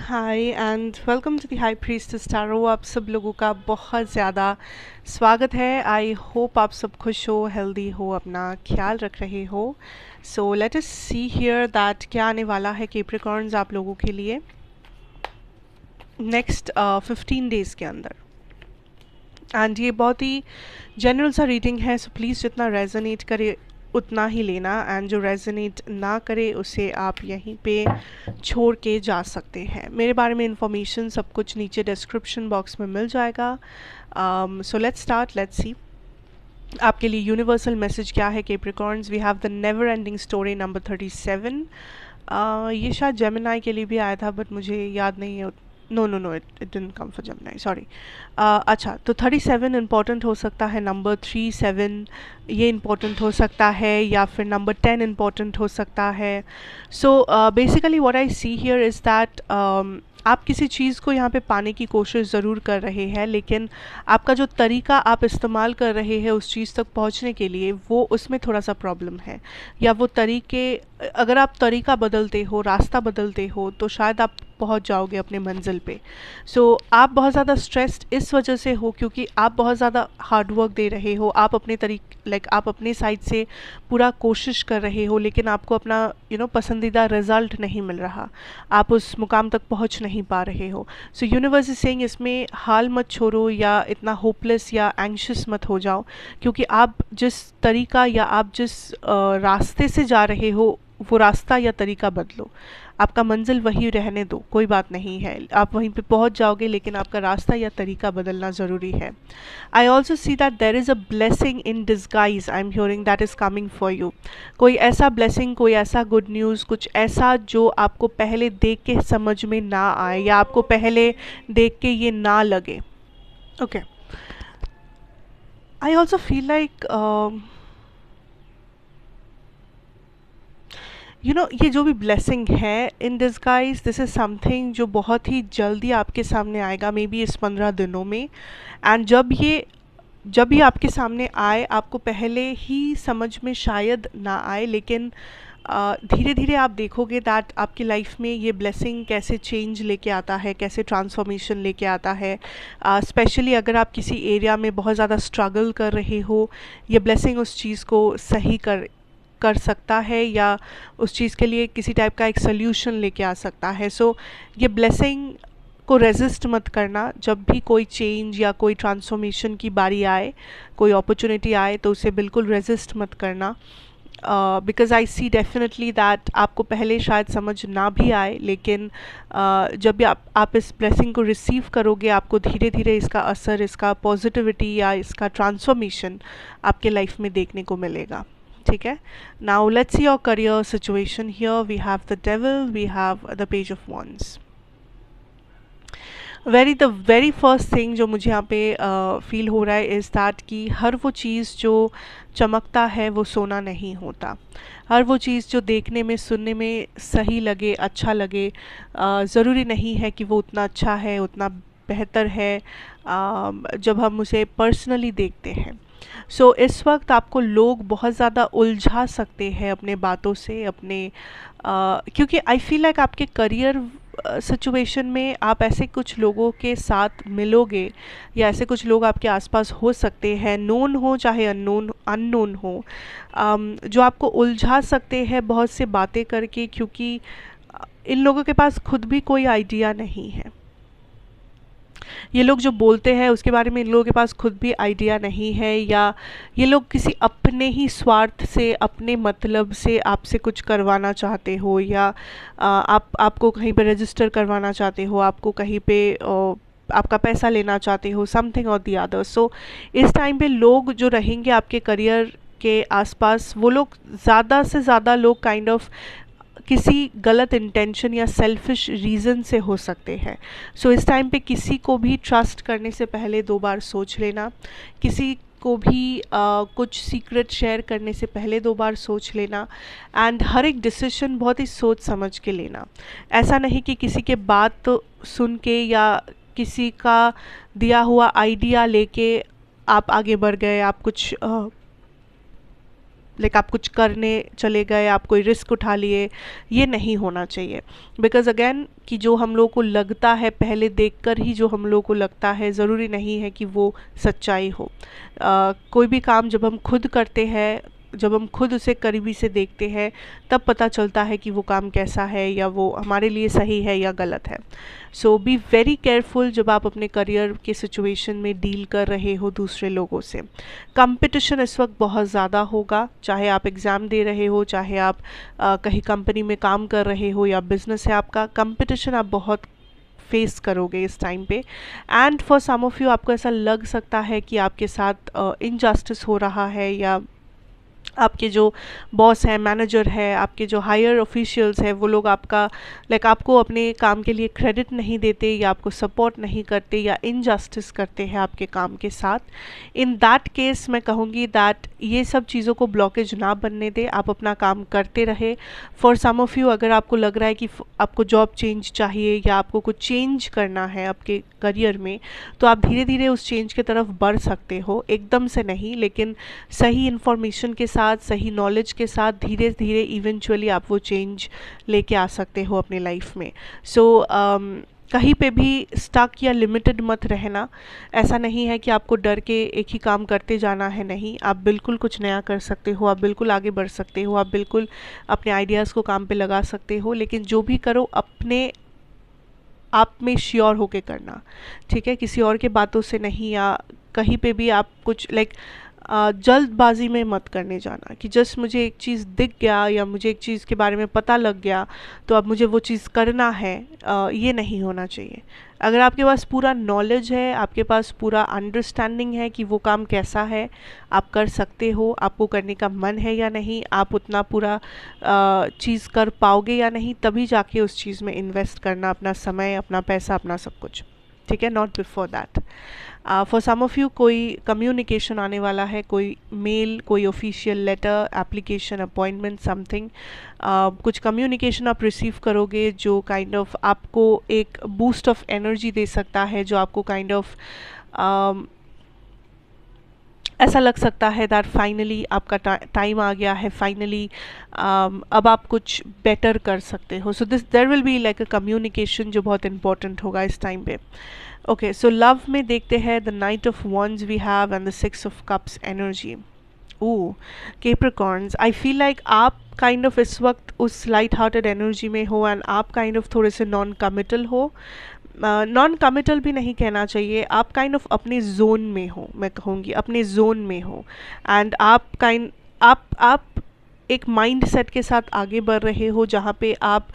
Hi and welcome to the High Priestess Tarot. आप सब लोगों का बहुत ज़्यादा स्वागत है। आई होप आप सब खुश हो, हेल्दी हो, अपना ख्याल रख रहे हो। So let us see here that क्या आने वाला है कैप्रिकॉर्न्स आप लोगों के लिए नेक्स्ट 15 डेज़ के अंदर। एंड ये बहुत ही जनरल सा रीडिंग है, सो प्लीज़ जितना रेजोनेट करे उतना ही लेना, एंड जो रेजोनेट ना करे उसे आप यहीं पे छोड़ के जा सकते हैं। मेरे बारे में इंफॉर्मेशन सब कुछ नीचे डिस्क्रिप्शन बॉक्स में मिल जाएगा। So let's start, let's see आपके लिए यूनिवर्सल मैसेज क्या है Capricorns. We have the never ending story number 37। ये शायद जेमिनाई के लिए भी आया था बट मुझे याद नहीं है। No no no, it didn't come for Gemini, sorry. अच्छा, तो 37 इम्पॉर्टेंट हो सकता है, नंबर 37 ये इम्पॉर्टेंट हो सकता है, या फिर नंबर 10 इम्पॉर्टेंट हो सकता है। So basically what I see here is that आप किसी चीज़ को यहाँ पे पाने की कोशिश ज़रूर कर रहे हैं, लेकिन आपका जो तरीका आप इस्तेमाल कर रहे हैं उस चीज़ तक पहुँचने के लिए, वो उसमें थोड़ा सा प्रॉब्लम है। या वो तरीके, अगर आप तरीका बदलते हो, रास्ता बदलते हो, तो शायद आप पहुंच जाओगे अपने मंजिल पे। सो आप बहुत ज़्यादा स्ट्रेस्ड इस वजह से हो क्योंकि आप बहुत ज़्यादा हार्डवर्क दे रहे हो, आप अपने आप अपने साइड से पूरा कोशिश कर रहे हो, लेकिन आपको अपना पसंदीदा रिज़ल्ट नहीं मिल रहा, आप उस मुकाम तक पहुंच नहीं पा रहे हो। सो यूनिवर्स इज सेइंग इसमें हाल मत छोड़ो या इतना होपलेस या एंग्शियस मत हो जाओ, क्योंकि आप जिस तरीका या आप जिस रास्ते से जा रहे हो वो रास्ता या तरीका बदलो। आपका मंजिल वही रहने दो, कोई बात नहीं है, आप वहीं पे पहुंच जाओगे, लेकिन आपका रास्ता या तरीका बदलना ज़रूरी है। I also see that there is a blessing in disguise, I am hearing that is coming for you. कोई ऐसा ब्लेसिंग, कोई ऐसा गुड न्यूज़, कुछ ऐसा जो आपको पहले देख के समझ में ना आए या आपको पहले देख के ये ना लगे। Okay, I also feel like ये जो भी ब्लेसिंग है in disguise, this is something जो बहुत ही जल्दी आपके सामने आएगा, मे बी इस 15 दिनों में। एंड जब ये आपके सामने आए, आपको पहले ही समझ में शायद ना आए, लेकिन धीरे धीरे आप देखोगे दैट आपकी लाइफ में ये ब्लेसिंग कैसे चेंज लेके आता है, कैसे ट्रांसफॉर्मेशन लेके आता है। स्पेशली अगर आप किसी एरिया में बहुत ज़्यादा स्ट्रगल कर रहे हो, ये ब्लेसिंग उस चीज़ को सही कर सकता है या उस चीज़ के लिए किसी टाइप का एक सोल्यूशन लेके आ सकता है। सो ये ब्लेसिंग को रेजिस्ट मत करना। जब भी कोई चेंज या कोई ट्रांसफॉर्मेशन की बारी आए, कोई अपॉर्चुनिटी आए, तो उसे बिल्कुल रेजिस्ट मत करना, because I see definitely that आपको पहले शायद समझ ना भी आए, लेकिन जब भी आप इस ब्लेसिंग को रिसीव करोगे, आपको धीरे धीरे इसका असर, इसका पॉजिटिविटी या इसका ट्रांसफॉर्मेशन आपके लाइफ में देखने को मिलेगा। ठीक है, now let's see your career situation here. We have the devil, we have the page of wands. The very first thing जो मुझे यहाँ पे फील हो रहा है इज़ दैट कि हर वो चीज़ जो चमकता है वो सोना नहीं होता। हर वो चीज़ जो देखने में, सुनने में सही लगे, अच्छा लगे, ज़रूरी नहीं है कि वो उतना अच्छा है, उतना बेहतर है जब हम उसे पर्सनली देखते हैं। सो इस वक्त आपको लोग बहुत ज़्यादा उलझा सकते हैं अपने बातों से, अपने क्योंकि आई फील लाइक आपके करियर सिचुएशन में आप ऐसे कुछ लोगों के साथ मिलोगे या ऐसे कुछ लोग आपके आसपास हो सकते हैं, नोन हो चाहे अननोन हो, जो आपको उलझा सकते हैं बहुत से बातें करके, क्योंकि इन लोगों के पास खुद भी कोई आइडिया नहीं है। ये लोग जो बोलते हैं उसके बारे में इन लोगों के पास खुद भी आइडिया नहीं है, या ये लोग किसी अपने ही स्वार्थ से, अपने मतलब से आपसे कुछ करवाना चाहते हो, या आपको कहीं पे रजिस्टर करवाना चाहते हो, आपको कहीं पे आपका पैसा लेना चाहते हो, समथिंग और दी अदर। सो इस टाइम पे लोग जो रहेंगे आपके करियर के आसपास, वो लोग ज़्यादा से ज़्यादा लोग काइंड ऑफ किसी गलत इंटेंशन या सेल्फिश रीज़न से हो सकते हैं। सो इस टाइम पे किसी को भी ट्रस्ट करने से पहले 2 बार सोच लेना, किसी को भी कुछ सीक्रेट शेयर करने से पहले 2 बार सोच लेना, एंड हर एक डिसीजन बहुत ही सोच समझ के लेना। ऐसा नहीं कि किसी के बात तो सुन के या किसी का दिया हुआ आइडिया लेके आप आगे बढ़ गए, आप कुछ लाइक आप कुछ करने चले गए, आप कोई रिस्क उठा लिए, ये नहीं होना चाहिए। बिकॉज अगेन कि जो हम लोगों को लगता है पहले देखकर ही जो हम लोगों को लगता है, ज़रूरी नहीं है कि वो सच्चाई हो। कोई भी काम जब हम खुद करते हैं, जब हम खुद उसे करीबी से देखते हैं, तब पता चलता है कि वो काम कैसा है या वो हमारे लिए सही है या गलत है। सो बी वेरी केयरफुल जब आप अपने करियर के सिचुएशन में डील कर रहे हो दूसरे लोगों से। कंपटीशन इस वक्त बहुत ज़्यादा होगा, चाहे आप एग्ज़ाम दे रहे हो, चाहे आप कहीं कंपनी में काम कर रहे हो या बिजनेस है आपका, कंपटीशन आप बहुत फेस करोगे इस टाइम पे। And for some of you आपको ऐसा लग सकता है कि आपके साथ इनजस्टिस हो रहा है, या आपके जो बॉस हैं, मैनेजर है, आपके जो हायर ऑफिशियल्स हैं, वो लोग आपका लाइक आपको अपने काम के लिए क्रेडिट नहीं देते या आपको सपोर्ट नहीं करते या इनजस्टिस करते हैं आपके काम के साथ। इन दैट केस मैं कहूँगी दैट ये सब चीज़ों को ब्लॉकेज ना बनने दे, आप अपना काम करते रहे। फॉर सम ऑफ यू अगर आपको लग रहा है कि आपको जॉब चेंज चाहिए या आपको कुछ चेंज करना है आपके करियर में, तो आप धीरे धीरे उस चेंज की तरफ बढ़ सकते हो, एकदम से नहीं, लेकिन सही इन्फॉर्मेशन के साथ, सही नॉलेज के साथ धीरे धीरे इवेंचुअली आप वो चेंज लेके आ सकते हो अपनी लाइफ में। सो कहीं पे भी स्टक या लिमिटेड मत रहना। ऐसा नहीं है कि आपको डर के एक ही काम करते जाना है, नहीं, आप बिल्कुल कुछ नया कर सकते हो, आप बिल्कुल आगे बढ़ सकते हो, आप बिल्कुल अपने आइडियाज़ को काम पे लगा सकते हो, लेकिन जो भी करो अपने आप में श्योर होके करना, ठीक है? किसी और के बातों से नहीं, या कहीं पे भी आप कुछ लाइक जल्दबाजी में मत करने जाना कि जस्ट मुझे एक चीज़ दिख गया या मुझे एक चीज़ के बारे में पता लग गया तो अब मुझे वो चीज़ करना है, ये नहीं होना चाहिए। अगर आपके पास पूरा नॉलेज है, आपके पास पूरा अंडरस्टैंडिंग है कि वो काम कैसा है, आप कर सकते हो, आपको करने का मन है या नहीं, आप उतना पूरा चीज़ कर पाओगे या नहीं, तभी जाके उस चीज़ में इन्वेस्ट करना अपना समय, अपना पैसा, अपना सब कुछ, ठीक है? Not before that. For some of you कोई कम्युनिकेशन आने वाला है, कोई मेल, कोई official letter, application, appointment, something, कुछ कम्युनिकेशन आप रिसीव करोगे जो काइंड ऑफ आपको एक बूस्ट ऑफ एनर्जी दे सकता है, जो आपको काइंड ऑफ ऐसा लग सकता है दैट फाइनली आपका टाइम आ गया है, फाइनली अब आप कुछ बेटर कर सकते हो। So this there will be like a communication जो बहुत इंपॉर्टेंट होगा इस टाइम पे। ओके, सो लव में देखते हैं the knight of wands we have and the six of cups energy. Oh Capricorns, I feel like आप काइंड ऑफ इस वक्त उस लाइट हार्टेड एनर्जी में हो एंड आप काइंड ऑफ थोड़े से नॉन कमिटल हो। नॉन कमिटल भी नहीं कहना चाहिए, आप काइंड ऑफ अपने जोन में हो, मैं कहूँगी अपने जोन में हो, एंड आप एक माइंड सेट के साथ आगे बढ़ रहे हो जहाँ पे आप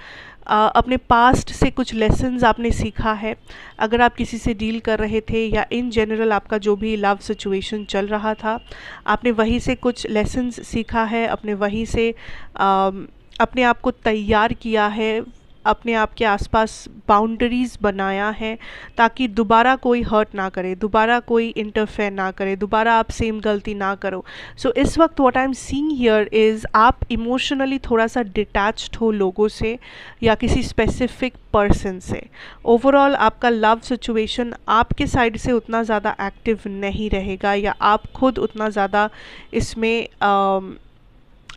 अपने पास्ट से कुछ लेसन्स आपने सीखा है। अगर आप किसी से डील कर रहे थे या इन जनरल आपका जो भी लव सिचुएशन चल रहा था, आपने वहीं से कुछ लेसन्स सीखा है, अपने वहीं से अपने आप को तैयार किया है, अपने आप के आसपास बाउंड्रीज़ बनाया है ताकि दोबारा कोई हर्ट ना करे, दोबारा कोई इंटरफेयर ना करे, दोबारा आप सेम गलती ना करो। सो इस वक्त what I am seeing here is आप इमोशनली थोड़ा सा डिटैच्ड हो लोगों से या किसी स्पेसिफिक पर्सन से। ओवरऑल आपका लव सिचुएशन आपके साइड से उतना ज़्यादा एक्टिव नहीं रहेगा या आप खुद उतना ज़्यादा इसमें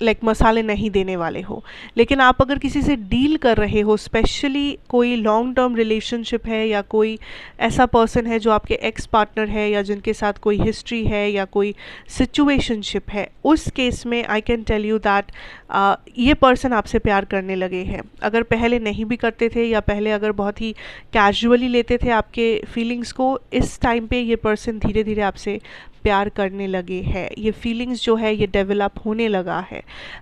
लाइक मसाले नहीं देने वाले हो। लेकिन आप अगर किसी से डील कर रहे हो, स्पेशली कोई लॉन्ग टर्म रिलेशनशिप है या कोई ऐसा पर्सन है जो आपके एक्स पार्टनर है या जिनके साथ कोई हिस्ट्री है या कोई सिचुएशनशिप है, उस केस में I can tell you that ये पर्सन आपसे प्यार करने लगे हैं। अगर पहले नहीं भी करते थे या पहले अगर बहुत ही कैजुअली लेते थे आपके फीलिंग्स को, इस टाइम पे ये पर्सन धीरे धीरे आपसे प्यार करने लगे हैं। ये फीलिंग्स जो है ये डेवलप होने लगा है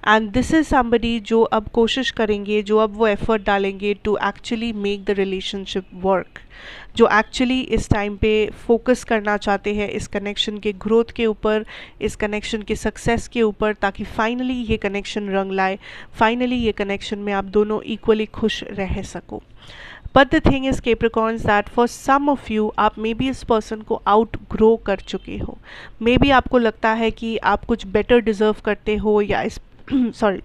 एंड दिस इज़ समबडी जो अब कोशिश करेंगे, जो अब वो एफर्ट डालेंगे to actually make the relationship work, जो एक्चुअली इस टाइम पे फोकस करना चाहते हैं इस कनेक्शन के ग्रोथ के ऊपर, इस कनेक्शन के सक्सेस के ऊपर, ताकि फाइनली ये कनेक्शन रंग लाए, फाइनली ये कनेक्शन में आप दोनों इक्वली खुश रह सको। But the thing is Capricorns that for some of you आप मे बी इस पर्सन को आउट ग्रो कर चुके हो। मे बी आपको लगता है कि आप कुछ बेटर डिज़र्व करते हो या इस सॉरी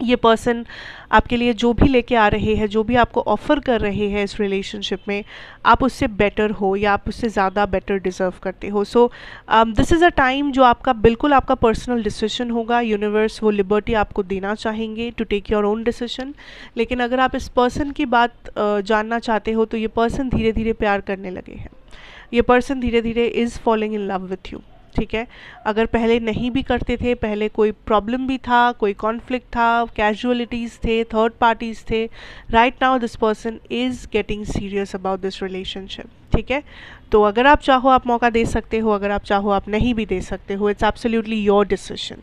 ये पर्सन आपके लिए जो भी लेके आ रहे हैं, जो भी आपको ऑफ़र कर रहे हैं इस रिलेशनशिप में, आप उससे बेटर हो या आप उससे ज़्यादा बेटर डिज़र्व करते हो। So this is a time जो आपका बिल्कुल आपका पर्सनल डिसीजन होगा। यूनिवर्स वो लिबर्टी आपको देना चाहेंगे to take your own decision. लेकिन अगर आप इस पर्सन की बात जानना चाहते हो, तो ये पर्सन धीरे धीरे प्यार करने लगे हैं। ये पर्सन धीरे धीरे is following in love with you. ठीक है, अगर पहले नहीं भी करते थे, पहले कोई प्रॉब्लम भी था, कोई कॉन्फ्लिक्ट था, कैजुअलिटीज़ थे, थर्ड पार्टीज़ थे, right now this person is getting serious about this relationship. ठीक है, तो अगर आप चाहो आप मौका दे सकते हो, अगर आप चाहो आप नहीं भी दे सकते हो। It's absolutely your decision.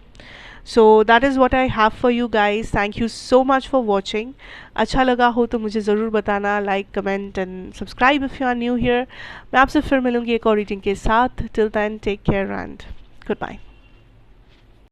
So that is what I have for you guys. Thank you so much for watching. अच्छा लगा हो तो मुझे ज़रूर बताना, like, comment and subscribe if you are new here. मैं आपसे फिर मिलूंगी एक और रीडिंग के साथ। Till then take care and good bye.